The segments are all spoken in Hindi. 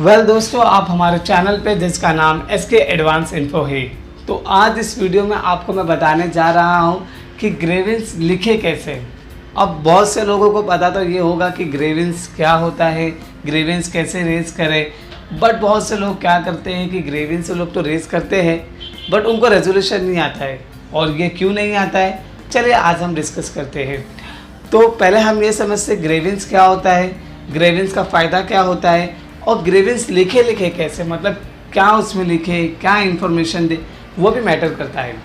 दोस्तों, आप हमारे चैनल पे जिसका नाम SK एडवांस इन्फो है। तो आज इस वीडियो में आपको मैं बताने जा रहा हूँ कि ग्रेविंस लिखे कैसे। अब बहुत से लोगों को पता तो ये होगा कि ग्रेविंस क्या होता है, ग्रेविंस कैसे रेज करें, बट बहुत से लोग क्या करते हैं कि ग्रेविंस से लोग तो रेज करते हैं बट उनको रेजोल्यूशन नहीं आता है। और ये क्यों नहीं आता है, चलिए आज हम डिस्कस करते हैं। तो पहले हम ये समझते ग्रेविंस क्या होता है, ग्रेविंस का फ़ायदा क्या होता है और ग्रेविंस लिखे कैसे, मतलब क्या उसमें लिखे, क्या इन्फॉर्मेशन दे, वो भी मैटर करता है।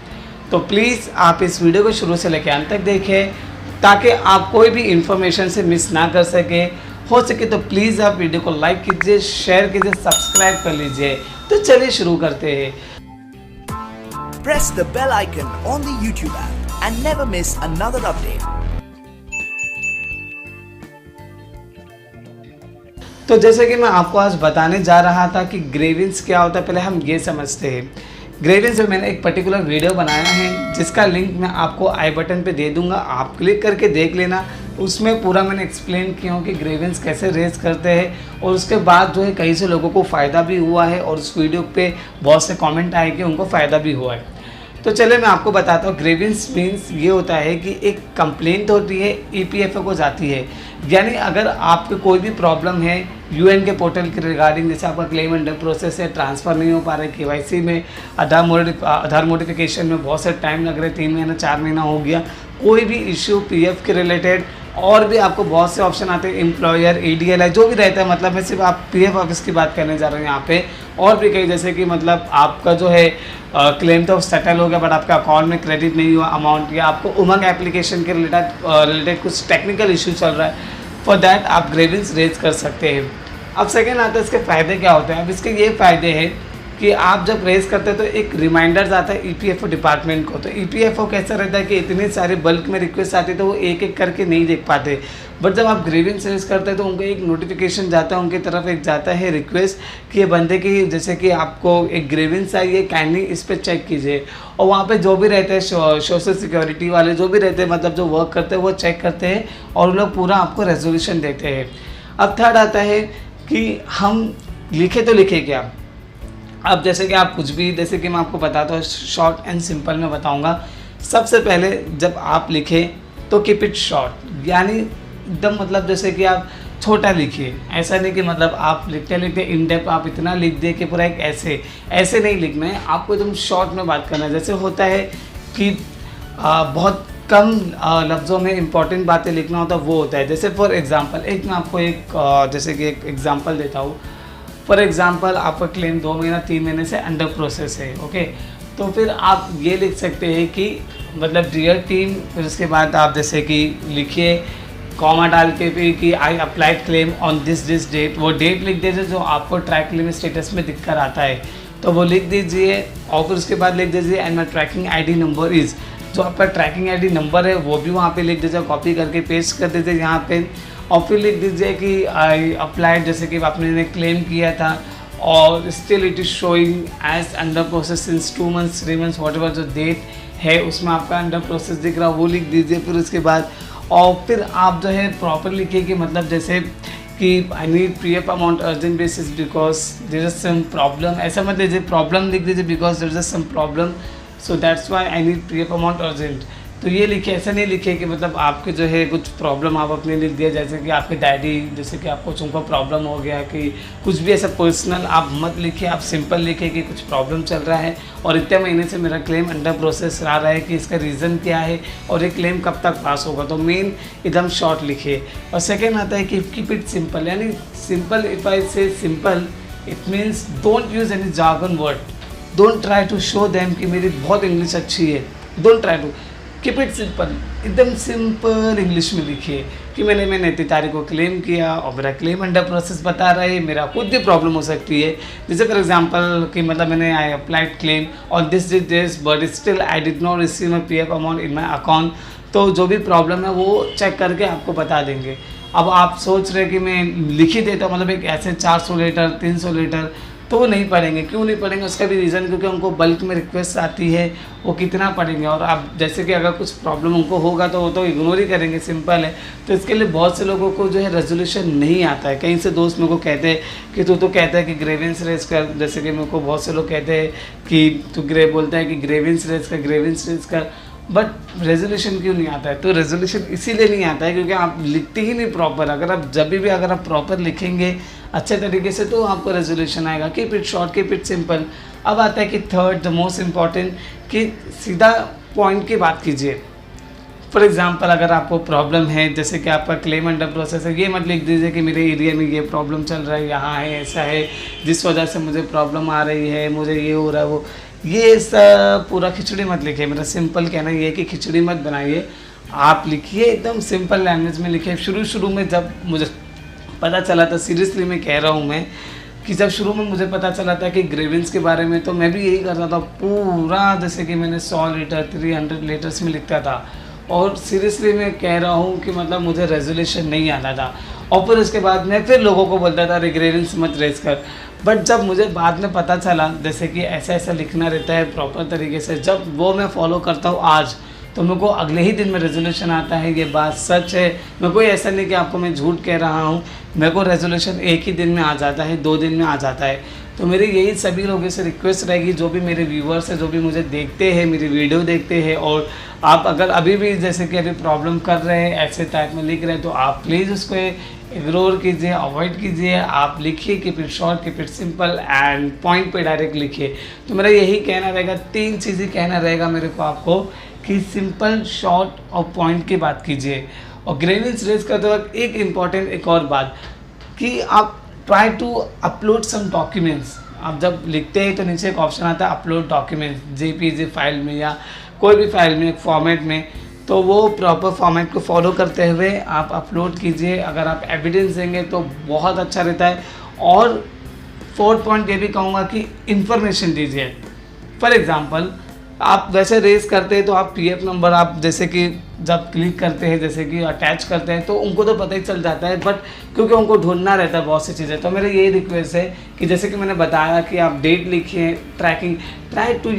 तो प्लीज़ आप इस वीडियो को शुरू से लेकर अंत तक देखें ताकि आप कोई भी इन्फॉर्मेशन से मिस ना कर सके। हो सके तो प्लीज़ आप वीडियो को लाइक कीजिए, शेयर कीजिए, सब्सक्राइब कर लीजिए। तो चलिए शुरू करते हैं। Press the bell icon on the YouTube app and never miss another update. तो जैसे कि मैं आपको आज बताने जा रहा था कि ग्रेविंस क्या होता है, पहले हम ये समझते हैं। ग्रेविंस में मैंने एक पर्टिकुलर वीडियो बनाया है जिसका लिंक मैं आपको आई बटन पे दे दूंगा, आप क्लिक करके देख लेना। उसमें पूरा मैंने एक्सप्लेन किया हूँ कि ग्रेविंस कैसे रेज करते हैं और उसके बाद जो है कई से लोगों को फ़ायदा भी हुआ है और उस वीडियो पे बहुत से कमेंट आए कि उनको फ़ायदा भी हुआ है। तो चलिए मैं आपको बताता हूँ। ग्रेविंस मीन्स ये होता है कि एक कंप्लेंट होती है, EPFO को जाती है। यानी अगर आपको कोई भी प्रॉब्लम है UN के पोर्टल के रिगार्डिंग, जैसे आपका क्लेम अंडर प्रोसेस है, ट्रांसफ़र नहीं हो पा रहे, KYC में आधार मॉडिफिकेशन में बहुत सारे टाइम लग रहे, 3 महीना 4 महीना हो गया, कोई भी इश्यू PF के रिलेटेड, और भी आपको बहुत से ऑप्शन आते हैं, एम्प्लॉयर, ADLI जो भी रहता है। मतलब मैं सिर्फ आप PF ऑफिस की बात करने जा रहे हैं यहाँ पे, और भी कई, जैसे कि मतलब आपका जो है क्लेम तो सेटल हो गया बट आपका अकाउंट में क्रेडिट नहीं हुआ अमाउंट, या आपको उमंग एप्लीकेशन के रिलेटेड कुछ टेक्निकल इशू चल रहा है, फॉर दैट आप ग्रेविंस रेज कर सकते हैं। अब सेकेंड आता है इसके फ़ायदे क्या होते हैं। अब इसके ये फ़ायदे हैं कि आप जब रेज करते हैं तो एक रिमाइंडर्स आता है EPFO डिपार्टमेंट को। तो EPFO कैसा रहता है कि इतने सारे बल्क में रिक्वेस्ट आती है तो वो एक एक करके नहीं देख पाते, बट जब आप ग्रेविंस रेज करते हैं तो उनको एक नोटिफिकेशन जाता है, उनकी तरफ एक जाता है रिक्वेस्ट कि ये बंदे की, जैसे कि आपको एक ग्रेविंस आई है, काइंडली इस पर चेक कीजिए। और वहाँ पे जो भी रहते हैं सोशल सिक्योरिटी वाले जो भी रहते हैं, मतलब जो वर्क करते हैं, वो चेक करते हैं और लोग पूरा आपको रेजोल्यूशन देते हैं। अब थर्ड आता है कि हम लिखे तो लिखे क्या। अब जैसे कि आप कुछ भी, जैसे कि मैं आपको बताता हूँ, शॉर्ट एंड सिंपल में बताऊँगा। सबसे पहले जब आप लिखें तो कीप इट शॉर्ट, यानी एकदम मतलब जैसे कि आप छोटा लिखिए। ऐसा नहीं कि मतलब आप लिखते लिखते इन डेप्थ आप इतना लिख दे कि पूरा एक ऐसे नहीं लिखना है, आपको एकदम शॉर्ट में बात करना है। जैसे होता है कि बहुत कम लफ्ज़ों में इंपॉर्टेंट बातें लिखना होता है, वो होता है। जैसे फॉर एग्ज़ाम्पल एक मैं आपको जैसे कि एक एग्ज़ाम्पल देता हूँ। फॉर एग्ज़ाम्पल आपका क्लेम 2 महीना 3 महीने से अंडर प्रोसेस है, ओके। तो फिर आप ये लिख सकते हैं कि मतलब डियर टीम, फिर उसके बाद आप जैसे कि लिखिए कॉमा डाल के फिर कि I applied claim on this date, वो डेट लिख दीजिए जो आपको ट्रैक क्लेम स्टेटस में दिख कर आता है, तो वो लिख दीजिए। और फिर उसके बाद लिख दीजिए and my tracking ID number is, जो आपका ट्रैकिंग ID नंबर है वो भी वहाँ पे लिख दीजिए, कॉपी करके पेस्ट कर दीजिए यहाँ पे। और फिर लिख दीजिए कि आई अप्लाइड, जैसे कि आपने क्लेम किया था और still it is showing as under process since 2 months 3 months whatever जो डेट है उसमें आपका अंडर प्रोसेस दिख रहा है, वो लिख दीजिए। फिर उसके बाद और फिर आप जो है प्रॉपर लिखिए कि मतलब जैसे कि I need PF amount urgent basis because there is some problem, ऐसा मत लीजिए, प्रॉब्लम लिख दीजिए because there is some problem, so that's why I need PF amount urgent. तो ये लिखिए, ऐसा नहीं लिखिए कि मतलब आपके जो है कुछ प्रॉब्लम आप अपने लिख दिया, जैसे कि आपके डैडी, जैसे कि आपको उनको प्रॉब्लम हो गया, कि कुछ भी ऐसा पर्सनल आप मत लिखिए। आप सिंपल लिखिए कि कुछ प्रॉब्लम चल रहा है और इतने महीने से मेरा क्लेम अंडर प्रोसेस आ रहा है, कि इसका रीज़न क्या है और ये क्लेम कब तक पास होगा। तो मेन एकदम शॉर्ट लिखिए। और सेकेंड आता है कि कीप इट सिंपल, यानी simple, if I say simple it means don't use any jargon word, don't try to show them कि मेरी बहुत इंग्लिश अच्छी है, don't try to, keep it simple. एकदम सिंपल इंग्लिश में लिखिए कि मैंने इतनी तारीख को क्लेम किया और मेरा क्लेम अंडर प्रोसेस बता रहा है, मेरा खुद भी प्रॉब्लम हो सकती है। जैसे फॉर एग्जांपल कि मतलब मैंने आई applied claim on this but still I did not receive my PF amount in my account. तो जो भी प्रॉब्लम है वो चेक करके आपको बता देंगे। अब आप सोच रहे कि मैं लिख ही देता हूँ, मतलब एक ऐसे 400 लेटर 300 लेटर, तो वो नहीं पढ़ेंगे। क्यों नहीं पढ़ेंगे उसका भी रीज़न, क्योंकि उनको बल्क में रिक्वेस्ट आती है, वो कितना पढ़ेंगे। और अब जैसे कि अगर कुछ प्रॉब्लम उनको होगा तो वो तो इग्नोर ही करेंगे, सिंपल है। तो इसके लिए बहुत से लोगों को जो है रेजोल्यूशन नहीं आता है। कहीं से दोस्त मेरे को कहते हैं कि तू तो कहता है कि ग्रेवेंस रेस कर, जैसे कि मेरे को बहुत से लोग कहते हैं कि तू बोलता है कि ग्रेवेंस रेस कर, बट रेजोल्यूशन क्यों नहीं आता है? तो रेजोल्यूशन इसीलिए नहीं आता है क्योंकि आप लिखते ही नहीं प्रॉपर। अगर आप जब भी अगर आप प्रॉपर लिखेंगे अच्छे तरीके से तो आपको रेजोल्यूशन आएगा। Keep it short, keep it simple. अब आता है कि थर्ड, द मोस्ट इम्पॉर्टेंट, कि सीधा पॉइंट की बात कीजिए। फॉर एग्जाम्पल, अगर आपको प्रॉब्लम है, जैसे कि आपका क्लेम अंडर प्रोसेस है, ये मत लिख दीजिए कि मेरे एरिया में ये प्रॉब्लम चल रहा है, यहाँ है, ऐसा है, जिस वजह से मुझे प्रॉब्लम आ रही है, मुझे ये हो रहा है, वो ये सब पूरा खिचड़ी मत लिखिए। मेरा सिंपल कहना ये है कि खिचड़ी मत बनाइए, आप लिखिए एकदम सिंपल लैंग्वेज में लिखिए। शुरू में जब मुझे पता चला था, सीरियसली मैं कह रहा हूँ मैं, कि जब शुरू में मुझे पता चला था कि ग्रेवेंस के बारे में, तो मैं भी यही करता था पूरा, जैसे कि मैंने 100 लीटर 300 लीटर्स में लिखता था। और सीरियसली मैं कह रहा हूँ कि मतलब मुझे रेजोल्यूशन नहीं आता था। और फिर उसके बाद मैं फिर लोगों को बोलता था अरे ग्रेवेंस मत रेस कर। बट जब मुझे बाद में पता चला जैसे कि ऐसा लिखना रहता है प्रॉपर तरीके से, जब वो मैं फॉलो करता हूँ आज, तो मेरे को अगले ही दिन में रेजोल्यूशन आता है। ये बात सच है, मेरे को ऐसा नहीं कि आपको मैं झूठ कह रहा हूँ। मेरे को रेजोल्यूशन एक ही दिन में आ जाता है, 2 दिन में आ जाता है। तो मेरी यही सभी लोगों से रिक्वेस्ट रहेगी, जो भी मेरे व्यूअर्स हैं, जो भी मुझे देखते हैं, मेरी वीडियो देखते हैं, और आप अगर अभी भी जैसे कि अभी प्रॉब्लम कर रहे हैं, ऐसे टाइप में लिख रहे हैं, तो आप प्लीज़ उसको इग्नोर कीजिए, अवॉइड कीजिए। आप लिखिए keep it short, keep it simple and point पे डायरेक्ट लिखिए। तो मेरा यही कहना रहेगा, 3 चीज़ें कहना रहेगा मेरे को आपको, कि सिंपल, शॉर्ट और पॉइंट की बात कीजिए। और ग्रेवेंस रेस करते वक्त एक इम्पॉर्टेंट एक और बात, कि आप try to upload some documents. आप जब लिखते हैं तो नीचे एक ऑप्शन आता है अपलोड डॉक्यूमेंट्स, जेपीजी फाइल में या कोई भी फाइल में, एक फॉर्मेट में, तो वो प्रॉपर फॉर्मेट को फॉलो करते हुए आप अपलोड कीजिए। अगर आप एविडेंस देंगे तो बहुत अच्छा रहता है। और 4th पॉइंट ये भी कहूँगा कि इंफॉर्मेशन दीजिए। फॉर एग्ज़ाम्पल, आप वैसे रेस करते हैं तो आप पीएफ नंबर आप जैसे कि जब क्लिक करते हैं, जैसे कि अटैच करते हैं, तो उनको तो पता ही चल जाता है, बट क्योंकि उनको ढूंढना रहता है बहुत सी चीज़ें। तो मेरा यही रिक्वेस्ट है कि जैसे कि मैंने बताया कि आप डेट लिखिए, tracking, try to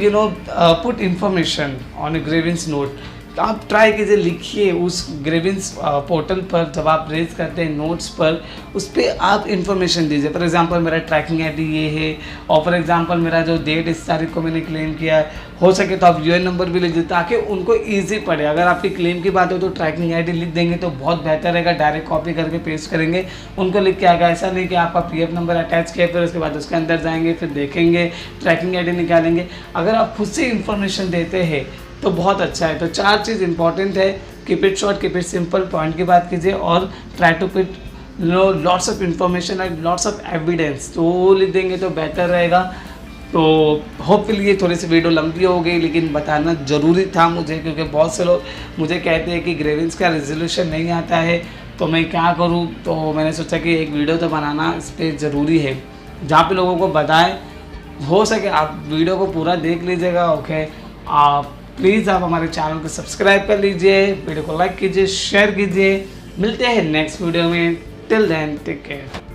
put information on a grievance note. तो आप ट्राई कीजिए, लिखिए उस ग्रेवेंस पोर्टल पर, जब आप रेज करते हैं नोट्स पर, उस पर आप इन्फॉर्मेशन दीजिए। फॉर एग्जांपल मेरा ट्रैकिंग आईडी ये है, और फॉर एग्जांपल मेरा जो डेट इस तारीख को मैंने क्लेम किया है, हो सके तो आप यूएन नंबर भी लिख दीजिए ताकि उनको ईजी पड़े। अगर आपकी क्लेम की बात हो तो ट्रैकिंग आईडी लिख देंगे तो बहुत बेहतर रहेगा। डायरेक्ट कॉपी करके पेस्ट करेंगे, उनको लिख के आएगा। ऐसा नहीं कि आपका पीएफ नंबर अटैच किया, फिर उसके बाद उसके अंदर जाएंगे, फिर देखेंगे, ट्रैकिंग आईडी निकालेंगे। अगर आप खुद से इन्फॉर्मेशन देते हैं तो बहुत अच्छा है। तो 4 चीज़ इंपॉर्टेंट है, keep it short, keep it simple, point की बात कीजिए, और try to put lots of information and lots of evidence, तो वो लिख देंगे तो बेहतर रहेगा। तो होपफुली ये थोड़ी सी वीडियो लंबी हो गई, लेकिन बताना ज़रूरी था मुझे, क्योंकि बहुत से लोग मुझे कहते हैं कि ग्रेवेंस का रेजोल्यूशन नहीं आता है, तो मैं क्या करूं। तो मैंने सोचा कि एक वीडियो तो बनाना इस पर ज़रूरी है, जहाँ पे लोगों को बताएं। हो सके आप वीडियो को पूरा देख लीजिएगा, ओके। आप प्लीज़ आप हमारे चैनल को सब्सक्राइब कर लीजिए, वीडियो को लाइक कीजिए, शेयर कीजिए। मिलते हैं नेक्स्ट वीडियो में। Till then take care.